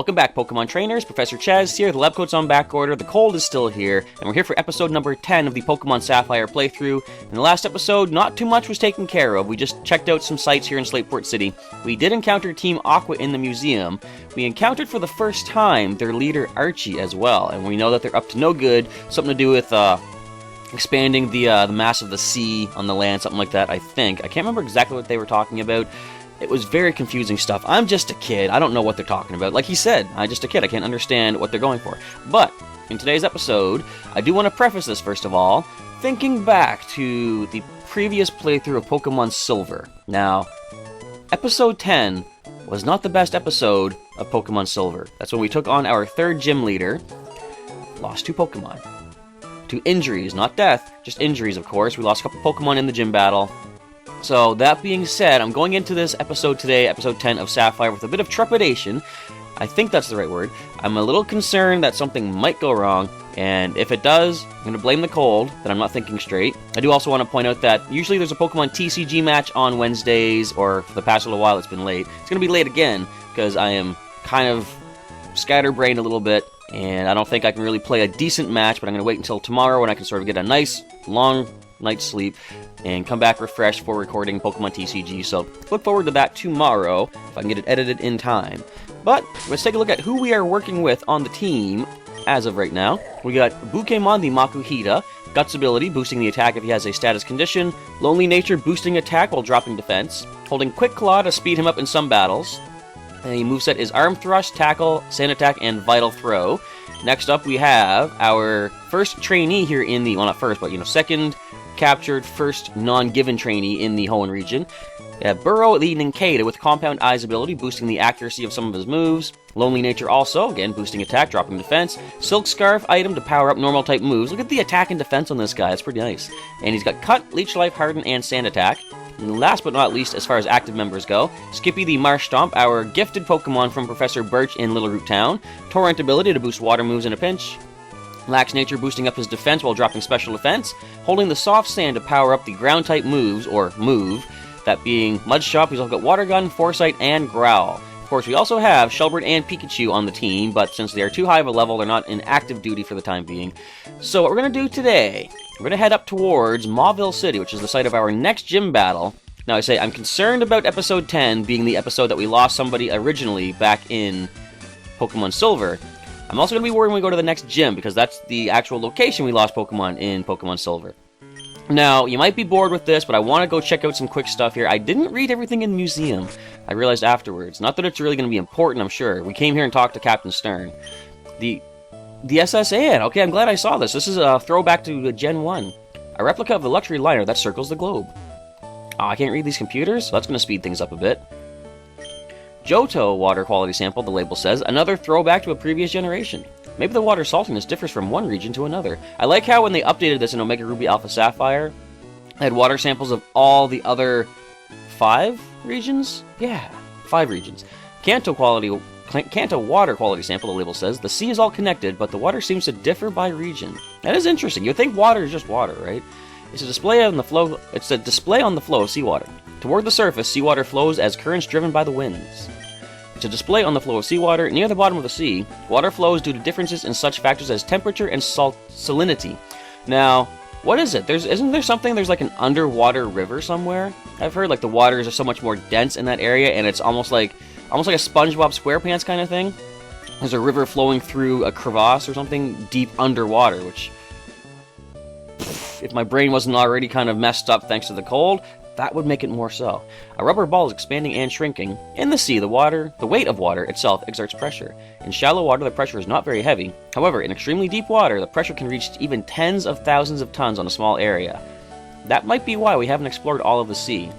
Welcome back, Pokemon Trainers. Professor Chaz here, the lab coat's on back order, the cold is still here, and we're here for episode number 10 of the Pokemon Sapphire playthrough. In the last episode, not too much was taken care of. We just checked out some sites here in Slateport City. We did encounter Team Aqua in the museum. We encountered for the first time their leader Archie as well, and we know that they're up to no good, something to do with expanding the mass of the sea on the land, something like that, I think. I can't remember exactly what they were talking about. It was very confusing stuff. I'm just a kid. I don't know what they're talking about. Like he said, I'm just a kid. I can't understand what they're going for. But in today's episode, I do want to preface this first of all, thinking back to the previous playthrough of Pokemon Silver. Now, episode 10 was not the best episode of Pokemon Silver. That's when we took on our third gym leader, lost 2 Pokemon. To injuries, not death, just injuries, of course. We lost a couple Pokemon in the gym battle. So, that being said, I'm going into this episode today, episode 10 of Sapphire, with a bit of trepidation. I think that's the right word. I'm a little concerned that something might go wrong, and if it does, I'm going to blame the cold, that I'm not thinking straight. I do also want to point out that usually there's a Pokemon TCG match on Wednesdays, or for the past little while it's been late. It's going to be late again, because I am kind of scatterbrained a little bit, and I don't think I can really play a decent match, but I'm going to wait until tomorrow when I can sort of get a nice, long night's sleep and come back refreshed for recording Pokemon TCG. So look forward to that tomorrow if I can get it edited in time. But let's take a look at who we are working with on the team as of right now. We got Bukemon the Makuhita, Guts ability boosting the attack if he has a status condition, Lonely Nature boosting attack while dropping defense, holding Quick Claw to speed him up in some battles. The moveset is Arm Thrust, Tackle, Sand Attack, and Vital Throw. Next up we have our first trainee here in the, well not first, but second captured, first non-given trainee in the Hoenn region. We have Burrow the Nincada with Compound Eyes ability, boosting the accuracy of some of his moves. Lonely Nature also, again, boosting attack, dropping defense. Silk Scarf item to power up normal type moves. Look at the attack and defense on this guy, it's pretty nice. And he's got Cut, Leech Life, Harden, and Sand Attack. And last but not least, as far as active members go, Skippy the Marsh Stomp, our gifted Pokemon from Professor Birch in Little Root Town. Torrent ability to boost water moves in a pinch. Lax Nature boosting up his defense while dropping special defense. Holding the Soft Sand to power up the ground-type moves, or move, that being Mud Shop. He's also got Water Gun, Foresight, and Growl. Of course, we also have Shelbert and Pikachu on the team, but since they are too high of a level, they're not in active duty for the time being. So what we're going to do today, we're going to head up towards Mauville City, which is the site of our next gym battle. Now, I say I'm concerned about episode 10 being the episode that we lost somebody originally back in Pokemon Silver. I'm also going to be worried when we go to the next gym, because that's the actual location we lost Pokemon in Pokemon Silver. Now, you might be bored with this, but I want to go check out some quick stuff here. I didn't read everything in the museum, I realized afterwards. Not that it's really going to be important, I'm sure. We came here and talked to Captain Stern. The SSN, okay, I'm glad I saw this. This is a throwback to Gen 1. A replica of the luxury liner that circles the globe. Oh, I can't read these computers, so that's going to speed things up a bit. Johto water quality sample, the label says, another throwback to a previous generation. Maybe the water saltiness differs from one region to another. I like how when they updated this in Omega Ruby Alpha Sapphire, they had water samples of all the other 5 regions? Yeah, 5 regions. Kanto water quality sample, the label says, the sea is all connected, but the water seems to differ by region. That is interesting. You'd think water is just water, right? It's a display on the flow of seawater. Toward the surface, seawater flows as currents driven by the winds. It's a display on the flow of seawater. Near the bottom of the sea, water flows due to differences in such factors as temperature and salinity. Now, what is it? Isn't there something, there's like an underwater river somewhere? I've heard like the waters are so much more dense in that area, and it's almost like a SpongeBob SquarePants kind of thing. There's a river flowing through a crevasse or something deep underwater, which, if my brain wasn't already kind of messed up thanks to the cold, that would make it more so. A rubber ball is expanding and shrinking. In the sea, the weight of water itself exerts pressure. In shallow water, the pressure is not very heavy. However, in extremely deep water, the pressure can reach even tens of thousands of tons on a small area. That might be why we haven't explored all of the sea.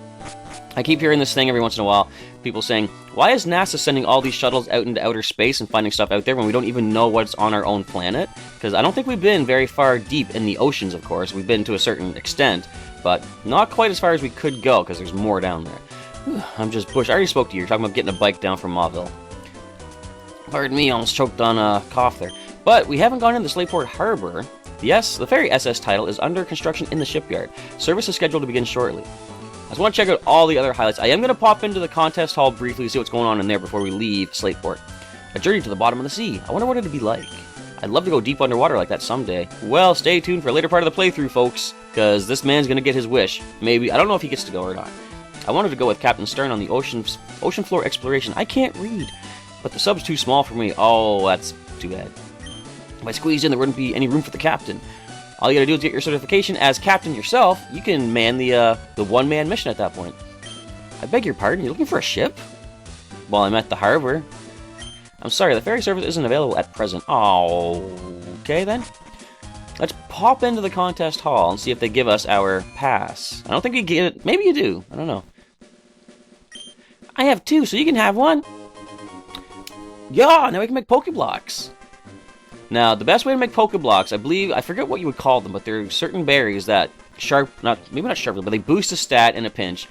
I keep hearing this thing every once in a while, people saying, why is NASA sending all these shuttles out into outer space and finding stuff out there when we don't even know what's on our own planet? Because I don't think we've been very far deep in the oceans, of course. We've been to a certain extent, but not quite as far as we could go, because there's more down there. Whew, I'm just pushed. I already spoke to you. You're talking about getting a bike down from Mauville. Pardon me, I almost choked on a cough there. But we haven't gone into Slateport Harbor. Yes, the ferry SS title is under construction in the shipyard. Service is scheduled to begin shortly. I just want to check out all the other highlights. I am going to pop into the contest hall briefly to see what's going on in there before we leave Slateport. A journey to the bottom of the sea. I wonder what it'd be like. I'd love to go deep underwater like that someday. Well, stay tuned for a later part of the playthrough, folks, because this man's gonna get his wish. Maybe. I don't know if he gets to go or not. I wanted to go with Captain Stern on the ocean floor exploration. I can't read, but the sub's too small for me. Oh, that's too bad. If I squeezed in, there wouldn't be any room for the captain. All you gotta do is get your certification as captain yourself. You can man the one-man mission at that point. I beg your pardon, you're looking for a ship? Well, I'm at the harbor. I'm sorry, the ferry service isn't available at present. Oh, okay then. Let's pop into the contest hall and see if they give us our pass. I don't think you get it. Maybe you do. I don't know. I have 2, so you can have 1. Yeah, now we can make Pokeblocks. Now, the best way to make Pokeblocks, I believe, I forget what you would call them, but there are certain berries that maybe not sharp, but they boost a stat in a pinch.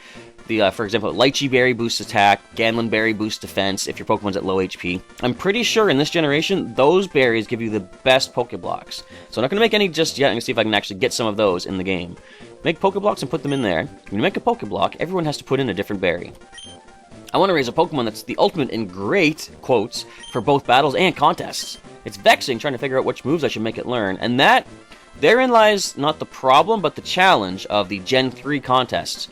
For example, Lychee Berry boosts attack, Ganlan Berry boosts defense if your Pokemon's at low HP. I'm pretty sure in this generation, those berries give you the best Pokeblocks. So I'm not going to make any just yet. I'm going to see if I can actually get some of those in the game. Make Pokeblocks and put them in there. When you make a Pokeblock, everyone has to put in a different berry. I want to raise a Pokemon that's the ultimate in great, quotes, for both battles and contests. It's vexing trying to figure out which moves I should make it learn, and therein lies not the problem, but the challenge of the Gen 3 contests.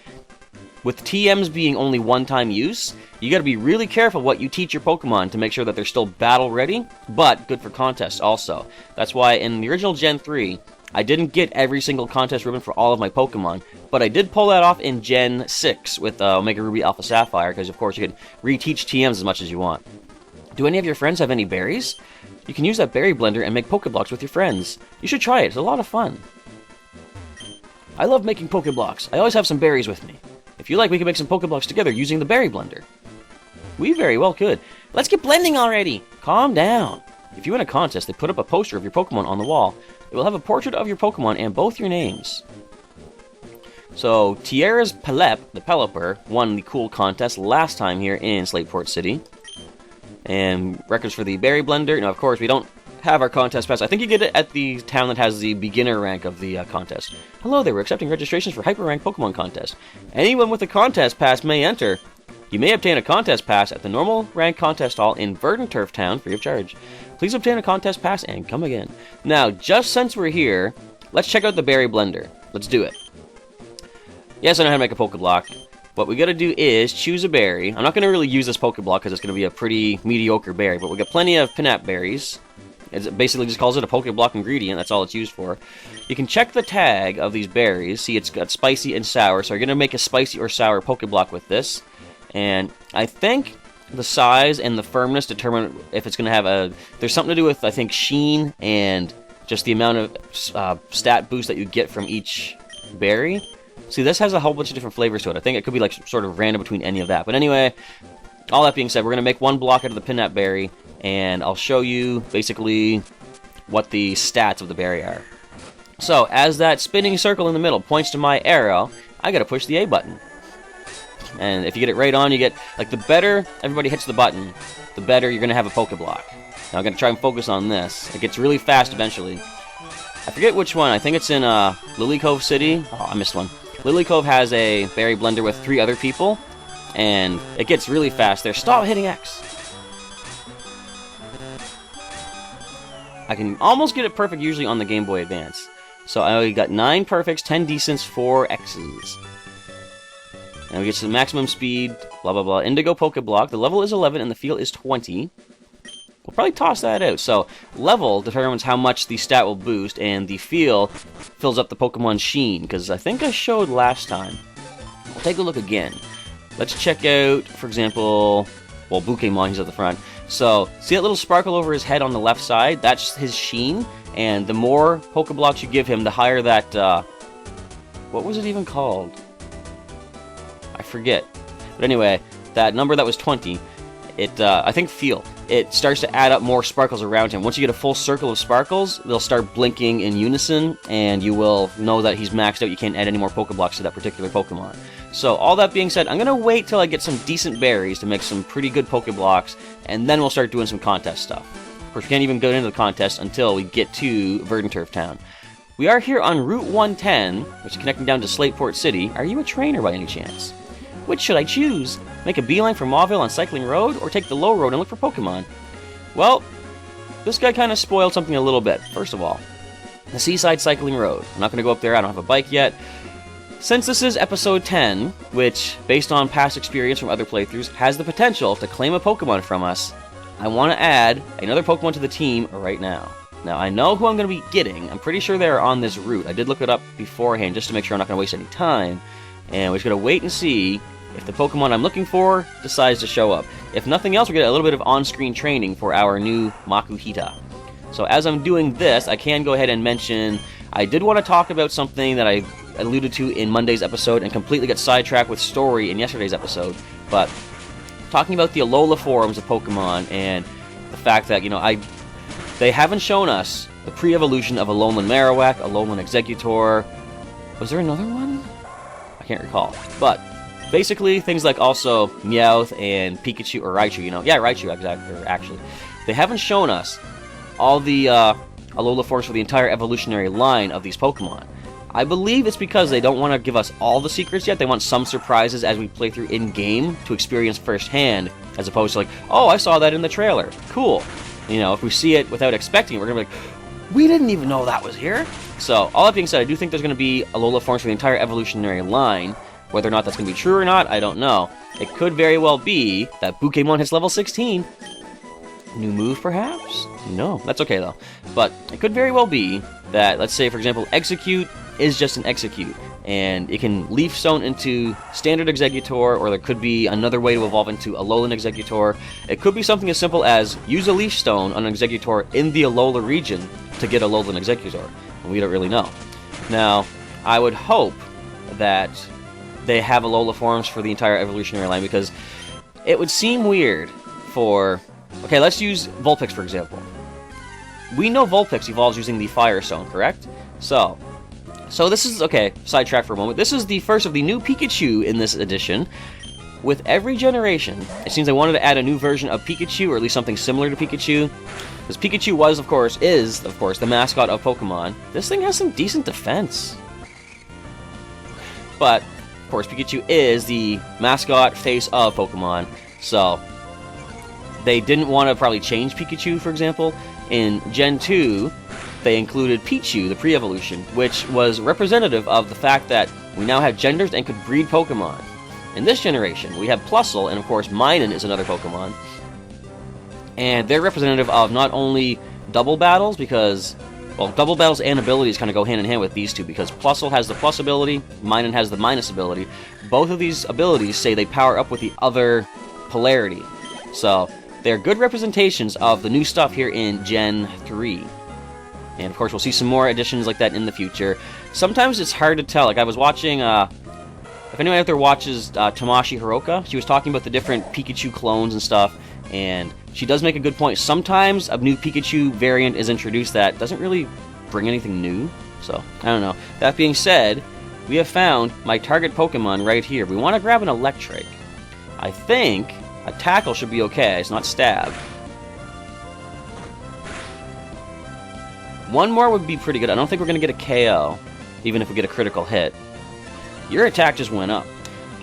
With TMs being only one-time use, you gotta be really careful what you teach your Pokemon to make sure that they're still battle-ready, but good for contests also. That's why in the original Gen 3, I didn't get every single contest ribbon for all of my Pokemon, but I did pull that off in Gen 6 with Omega Ruby Alpha Sapphire, because of course you could reteach TMs as much as you want. Do any of your friends have any berries? You can use that berry blender and make Pokeblocks with your friends. You should try it, it's a lot of fun. I love making Pokeblocks. I always have some berries with me. If you like, we can make some Pokeblocks together using the berry blender. We very well could. Let's get blending already! Calm down. If you win a contest, they put up a poster of your Pokemon on the wall. It will have a portrait of your Pokemon and both your names. So, Tierra's Pelep, the Pelipper, won the cool contest last time here in Slateport City. And records for the berry blender. Now, of course, we don't have our contest pass. I think you get it at the town that has the beginner rank of the contest. Hello there, we're accepting registrations for Hyper Rank Pokemon Contest. Anyone with a contest pass may enter. You may obtain a contest pass at the normal rank contest hall in Verdant Turf Town free of charge. Please obtain a contest pass and come again. Now, just since we're here, let's check out the berry blender. Let's do it. Yes, I know how to make a Pokeblock. What we gotta do is choose a berry. I'm not gonna really use this Pokeblock because it's gonna be a pretty mediocre berry, but we got plenty of Pinap berries. It basically just calls it a Pokeblock ingredient, that's all it's used for. You can check the tag of these berries, see it's got spicy and sour, so you're gonna make a spicy or sour Pokeblock with this. And I think the size and the firmness determine if it's gonna have there's something to do with, I think, sheen and just the amount of stat boost that you get from each berry. See, this has a whole bunch of different flavors to it. I think it could be like sort of random between any of that. But anyway, all that being said, we're going to make one block out of the Pinap berry, and I'll show you basically what the stats of the berry are. So, as that spinning circle in the middle points to my arrow, I got to push the A button. And if you get it right on, you get, like, the better everybody hits the button, the better you're going to have a Pokeblock. Now, I'm going to try and focus on this. It gets really fast eventually. I forget which one. I think it's in Lily Cove City. Oh, I missed one. Lily Cove has a berry blender with 3 other people, and it gets really fast there. Stop hitting X! I can almost get it perfect usually on the Game Boy Advance. So I got 9 perfects, 10 decents, 4 X's. And we get to the maximum speed, blah blah blah. Indigo Pokeblock, the level is 11 and the field is 20. We'll probably toss that out. So, level determines how much the stat will boost, and the feel fills up the Pokemon sheen, because I think I showed last time. We'll take a look again. Let's check out, for example, well, Pokémon, he's at the front. So, see that little sparkle over his head on the left side? That's his sheen, and the more Pokeblocks you give him, the higher that, what was it even called? I forget. But anyway, that number that was 20, I think feel. It starts to add up more sparkles around him. Once you get a full circle of sparkles, they'll start blinking in unison, and you will know that he's maxed out. You can't add any more Pokeblocks to that particular Pokemon. So, all that being said, I'm going to wait till I get some decent berries to make some pretty good Pokeblocks, and then we'll start doing some contest stuff. Of course, we can't even go into the contest until we get to Verdant Turf Town. We are here on Route 110, which is connecting down to Slateport City. Are you a trainer by any chance? Which should I choose? Make a beeline for Mauville on Cycling Road, or take the low road and look for Pokemon? Well, this guy kind of spoiled something a little bit. First of all, the Seaside Cycling Road. I'm not going to go up there, I don't have a bike yet. Since this is episode 10, which, based on past experience from other playthroughs, has the potential to claim a Pokemon from us, I want to add another Pokemon to the team right now. Now, I know who I'm going to be getting. I'm pretty sure they're on this route. I did look it up beforehand just to make sure I'm not going to waste any time. And we're just going to wait and see if the Pokemon I'm looking for decides to show up. If nothing else, we get a little bit of on-screen training for our new Makuhita. So as I'm doing this, I can go ahead and mention I did want to talk about something that I alluded to in Monday's episode and completely got sidetracked with story in yesterday's episode. But talking about the Alola forms of Pokemon and the fact that, they haven't shown us the pre-evolution of Alolan Marowak, Alolan Exeggutor. Was there another one? I can't recall. But basically, things like also Meowth and Pikachu, or Raichu, Raichu, exactly, actually. They haven't shown us all the Alola forms for the entire evolutionary line of these Pokemon. I believe it's because they don't want to give us all the secrets yet. They want some surprises as we play through in-game to experience firsthand, as opposed to like, oh, I saw that in the trailer. Cool. If we see it without expecting it, we're going to be like, we didn't even know that was here. So, all that being said, I do think there's going to be Alola forms for the entire evolutionary line. Whether or not that's going to be true or not, I don't know. It could very well be that Pokémon hits level 16. New move, perhaps? No, that's okay, though. But it could very well be that, let's say, for example, Execute is just an Execute, and it can Leaf Stone into Standard Exeggutor, or there could be another way to evolve into Alolan Exeggutor. It could be something as simple as use a Leaf Stone on an Exeggutor in the Alola region to get Alolan Exeggutor. We don't really know. Now, I would hope that they have Alola forms for the entire evolutionary line, because it would seem weird for... Okay, let's use Vulpix, for example. We know Vulpix evolves using the Fire Stone, correct? So this is... Okay, sidetrack for a moment. This is the first of the new Pikachu in this edition. With every generation, it seems they wanted to add a new version of Pikachu, or at least something similar to Pikachu. Because Pikachu is, of course, the mascot of Pokemon. This thing has some decent defense. But, of course, Pikachu is the mascot face of Pokemon. So, they didn't want to probably change Pikachu, for example. In Gen 2, they included Pichu, the pre-evolution, which was representative of the fact that we now have genders and could breed Pokemon. In this generation, we have Plusle, and of course Minun is another Pokemon. And they're representative of not only double battles, because, well, double battles and abilities kind of go hand in hand with these two, because Plusle has the plus ability, Minun has the minus ability. Both of these abilities say they power up with the other polarity. So, they're good representations of the new stuff here in Gen 3. And of course, we'll see some more additions like that in the future. Sometimes it's hard to tell. Like, I was watching, if anyone out there watches Tamashi Hiroka, she was talking about the different Pikachu clones and stuff, and she does make a good point. Sometimes a new Pikachu variant is introduced that doesn't really bring anything new. So, I don't know. That being said, we have found my target Pokemon right here. We want to grab an Electrike. I think a Tackle should be okay. It's not Stab. One more would be pretty good. I don't think we're going to get a KO, even if we get a critical hit. Your attack just went up.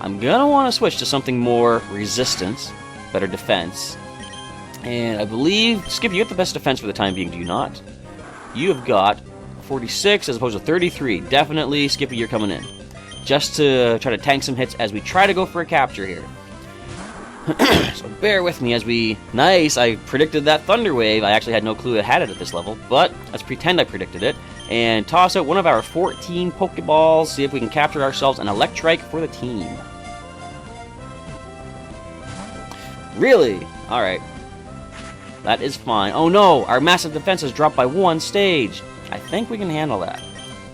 I'm going to want to switch to something more resistance, better defense. And I believe, Skip, you have the best defense for the time being, do you not? You have got 46 as opposed to 33. Definitely, Skippy, you're coming in. Just to try to tank some hits as we try to go for a capture here. So bear with me as we... Nice, I predicted that Thunder Wave. I actually had no clue it had it at this level, but let's pretend I predicted it. And toss out one of our 14 Pokeballs, see if we can capture ourselves an Electrike for the team. Really? Alright. That is fine. Oh no, our massive defense has dropped by 1 stage. I think we can handle that.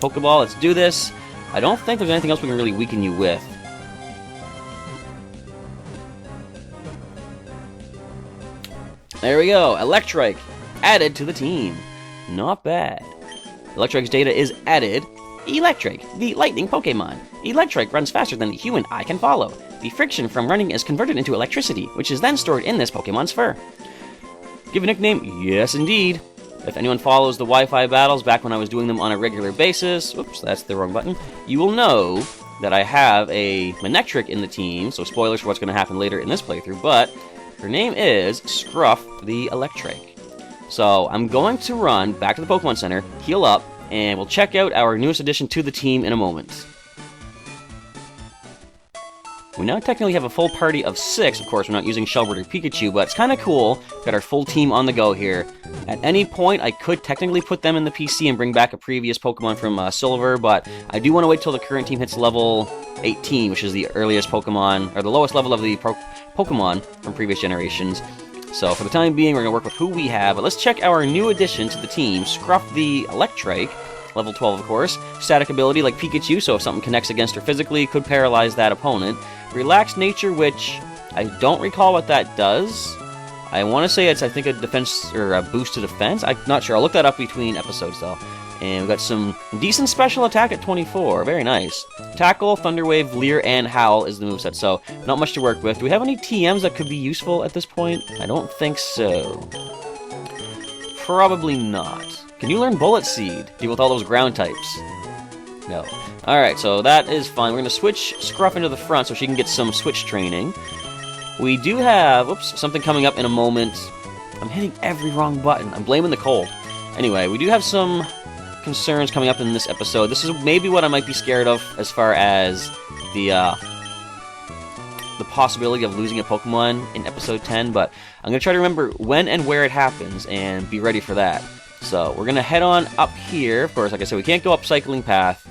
Pokeball, let's do this. I don't think there's anything else we can really weaken you with. There we go, Electrike added to the team. Not bad. Electrike's data is added. Electrike, the lightning Pokemon. Electrike runs faster than the human eye can follow. The friction from running is converted into electricity, which is then stored in this Pokemon's fur. Give a nickname? Yes, indeed. If anyone follows the Wi-Fi battles back when I was doing them on a regular basis, oops, that's the wrong button, you will know that I have a Manectric in the team, so spoilers for what's going to happen later in this playthrough, but Her name is Scruff the Electrike. So I'm going to run back to the Pokemon Center, heal up, and we'll check out our newest addition to the team in a moment. We now technically have a full party of 6. Of course, we're not using Shelbert or Pikachu, but it's kind of cool. Got our full team on the go here. At any point, I could technically put them in the PC and bring back a previous Pokemon from Silver, but I do want to wait till the current team hits level 18, which is the earliest Pokemon, or the lowest level of the Pokemon from previous generations. So for the time being, we're going to work with who we have, but let's check our new addition to the team, Scruff the Electrike. Level 12, of course. Static ability like Pikachu, so if something connects against her physically, could paralyze that opponent. Relaxed nature, which I don't recall what that does. I want to say it's, I think, a defense, or a boost to defense. I'm not sure. I'll look that up between episodes, though. And we've got some decent special attack at 24. Very nice. Tackle, Thunder Wave, Leer, and Howl is the moveset, so not much to work with. Do we have any TMs that could be useful at this point? I don't think so. Probably not. Can you learn Bullet Seed? Deal with all those ground types. No. Alright, so that is fine. We're going to switch Scruff into the front so she can get some switch training. We do have, something coming up in a moment. I'm hitting every wrong button. I'm blaming the cold. Anyway, we do have some concerns coming up in this episode. This is maybe what I might be scared of as far as the possibility of losing a Pokemon in episode 10, but I'm going to try to remember when and where it happens and be ready for that. So, we're going to head on up here. Of course, like I said, we can't go up Cycling Path.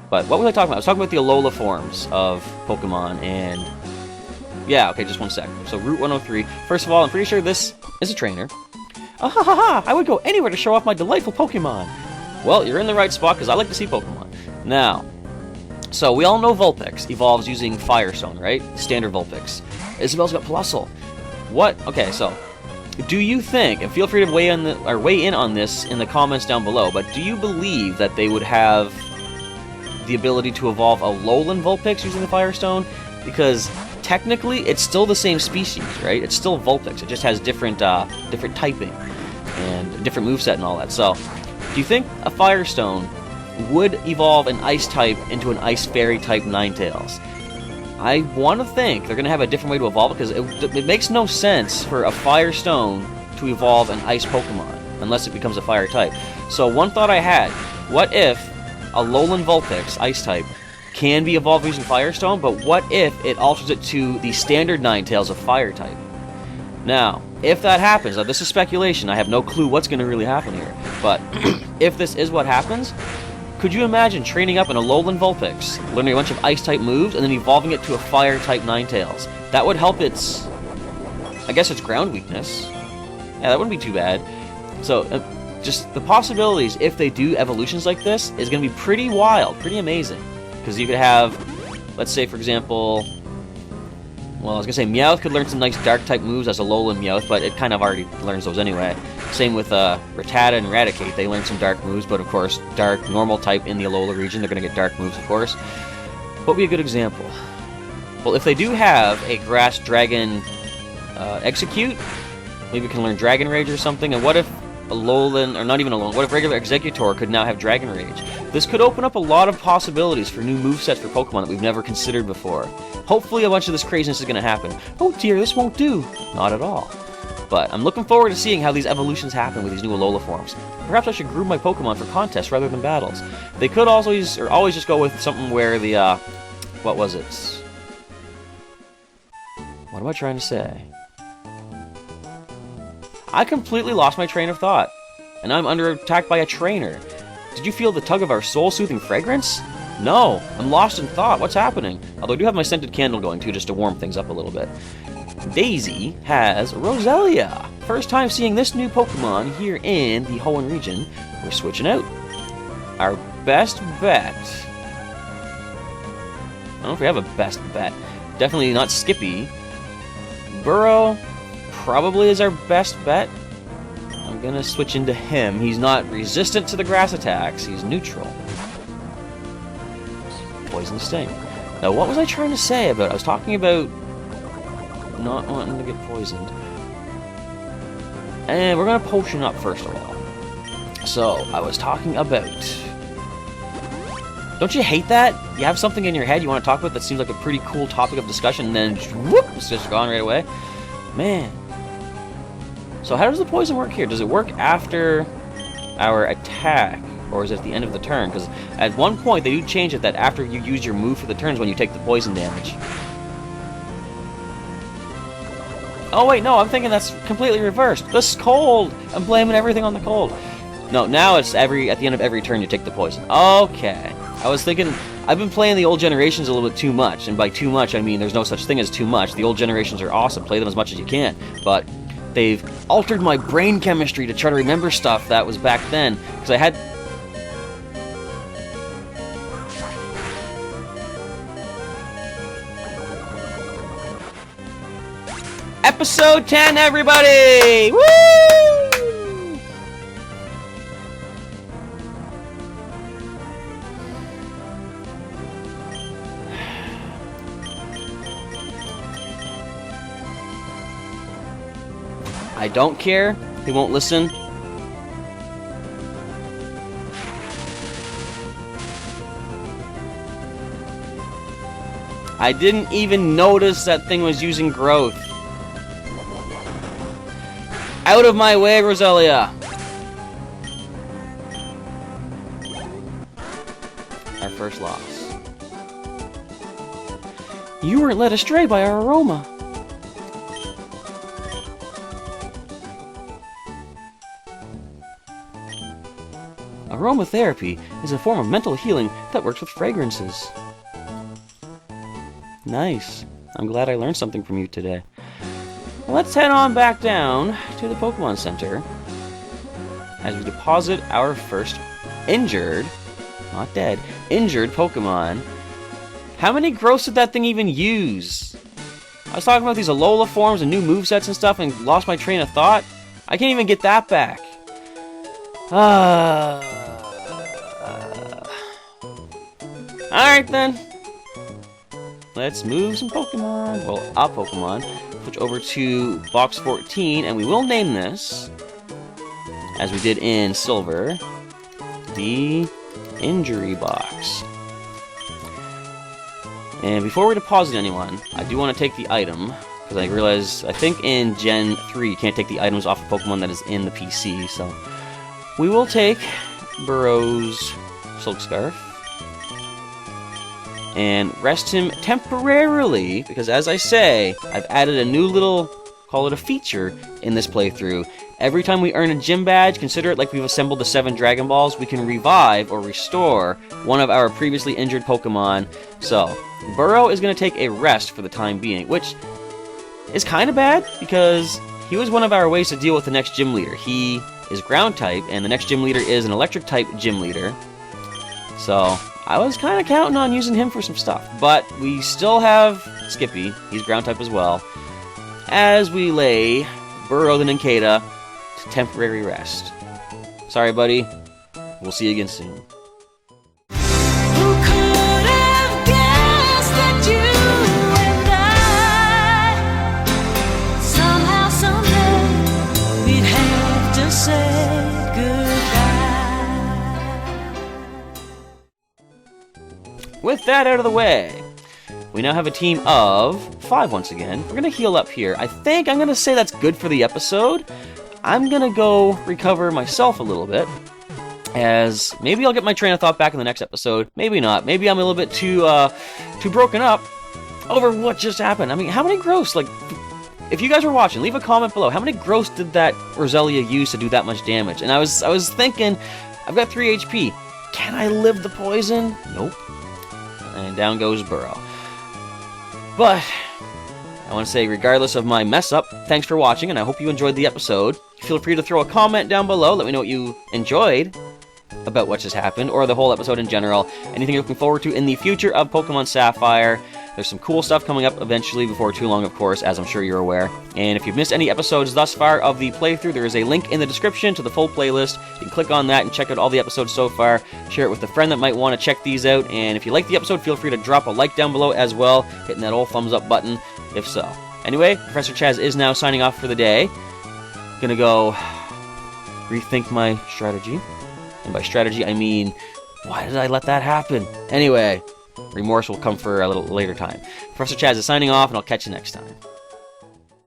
But what was I talking about? I was talking about the Alola forms of Pokemon, and... yeah, okay, just one sec. So, Route 103. First of all, I'm pretty sure this is a trainer. Ah ha ha ha! I would go anywhere to show off my delightful Pokemon! Well, you're in the right spot, because I like to see Pokemon. Now, so we all know Vulpix evolves using Firestone, right? Standard Vulpix. Isabel's got Plusle. What? Okay, so... do you think, and feel free to weigh in on this in the comments down below, but do you believe that they would have the ability to evolve a Alolan Vulpix using the Firestone? Because technically, it's still the same species, right? It's still Vulpix. It just has different typing and different moveset and all that. So, do you think a Firestone would evolve an Ice type into an Ice Fairy type Ninetales? I want to think they're going to have a different way to evolve it, because it makes no sense for a Firestone to evolve an Ice Pokemon, unless it becomes a Fire type. So one thought I had, what if a Alolan Vulpix, Ice type, can be evolved using Firestone, but what if it alters it to the standard Ninetales of Fire type? Now, if that happens, now this is speculation, I have no clue what's going to really happen here, but if this is what happens... could you imagine training up an Alolan Vulpix, learning a bunch of Ice-type moves, and then evolving it to a Fire-type Ninetales? That would help its... I guess its ground weakness. Yeah, that wouldn't be too bad. So, just the possibilities, if they do evolutions like this, is going to be pretty wild, pretty amazing. Because you could have, let's say, for example... well, I was going to say Meowth could learn some nice Dark-type moves as Alolan Meowth, but it kind of already learns those anyway. Same with Rattata and Raticate. They learn some Dark moves, but of course, Dark, normal type in the Alola region, they're going to get Dark moves, of course. What would be a good example? Well, if they do have a Grass Dragon Execute, maybe we can learn Dragon Rage or something, and what if Alolan, or not even Alolan, what if regular Executor could now have Dragon Rage? This could open up a lot of possibilities for new movesets for Pokemon that we've never considered before. Hopefully a bunch of this craziness is going to happen. Oh dear, this won't do. Not at all. But I'm looking forward to seeing how these evolutions happen with these new Alola forms. Perhaps I should groom my Pokemon for contests rather than battles. They could also always just go with something where the, what was it? What am I trying to say? I completely lost my train of thought. And I'm under attack by a trainer. Did you feel the tug of our soul-soothing fragrance? No, I'm lost in thought. What's happening? Although I do have my scented candle going too, just to warm things up a little bit. Daisy has Roselia. First time seeing this new Pokemon here in the Hoenn region. We're switching out. Our best bet. I don't know if we have a best bet. Definitely not Skippy. Burrow probably is our best bet. I'm gonna switch into him. He's not resistant to the grass attacks. He's neutral. Poison Sting. Now, what was I trying to say about it? I was talking about not wanting to get poisoned. And we're going to potion up first of all. So, I was talking about... don't you hate that? You have something in your head you want to talk about that seems like a pretty cool topic of discussion, and then whoop, it's just gone right away. Man. So how does the poison work here? Does it work after our attack? Or is it at the end of the turn? Because at one point they do change it that after you use your move for the turns when you take the poison damage. Oh wait, no, I'm thinking that's completely reversed. This cold! I'm blaming everything on the cold. No, now it's at the end of every turn you take the poison. Okay. I was thinking, I've been playing the old generations a little bit too much, and by too much I mean there's no such thing as too much. The old generations are awesome, play them as much as you can, but they've altered my brain chemistry to try to remember stuff that was back then, because I had... Episode 10, everybody! Woo! I don't care. He won't listen. I didn't even notice that thing was using growth. Out of my way, Roselia! Our first loss. You weren't led astray by our aroma. Aromatherapy is a form of mental healing that works with fragrances. Nice. I'm glad I learned something from you today. Let's head on back down to the Pokemon Center as we deposit our first injured, not dead, injured Pokemon. How many growths did that thing even use? I was talking about these Alola forms and new movesets and stuff and lost my train of thought. I can't even get that back. Alright then. Let's move some Pokemon. Well, a Pokemon. Switch over to box 14, and we will name this, as we did in Silver, the Injury Box. And before we deposit anyone, I do want to take the item, because I realize, I think in Gen 3 you can't take the items off of Pokemon that is in the PC, so we will take Burrow's Silk Scarf and rest him temporarily, because as I say, I've added a new little, call it a feature, in this playthrough. Every time we earn a gym badge, consider it like we've assembled the 7 Dragon Balls, we can revive or restore one of our previously injured Pokemon. So, Burrow is going to take a rest for the time being, which is kind of bad, because he was one of our ways to deal with the next gym leader. He is ground type, and the next gym leader is an electric type gym leader. So, I was kind of counting on using him for some stuff, but we still have Skippy, he's ground type as well, as we lay Burrow the Nincada to temporary rest. Sorry, buddy. We'll see you again soon. With that out of the way, we now have a team of 5 once again. We're going to heal up here. I think I'm going to say that's good for the episode. I'm going to go recover myself a little bit, as maybe I'll get my train of thought back in the next episode. Maybe not. Maybe I'm a little bit too broken up over what just happened. I mean, how many growths? Like, if you guys were watching, leave a comment below. How many growths did that Roselia use to do that much damage? And I was thinking, I've got 3 HP. Can I live the poison? Nope. And down goes Burrow. But I want to say, regardless of my mess up, thanks for watching, and I hope you enjoyed the episode. Feel free to throw a comment down below. Let me know what you enjoyed about what just happened, or the whole episode in general. Anything you're looking forward to in the future of Pokemon Sapphire. There's some cool stuff coming up eventually, before too long, of course, as I'm sure you're aware. And if you've missed any episodes thus far of the playthrough, there is a link in the description to the full playlist. You can click on that and check out all the episodes so far. Share it with a friend that might want to check these out. And if you like the episode, feel free to drop a like down below as well, hitting that old thumbs up button, if so. Anyway, Professor Chaz is now signing off for the day. Gonna go rethink my strategy. And by strategy, I mean, why did I let that happen? Anyway, remorse will come for a little later time. Professor Chaz is signing off, and I'll catch you next time.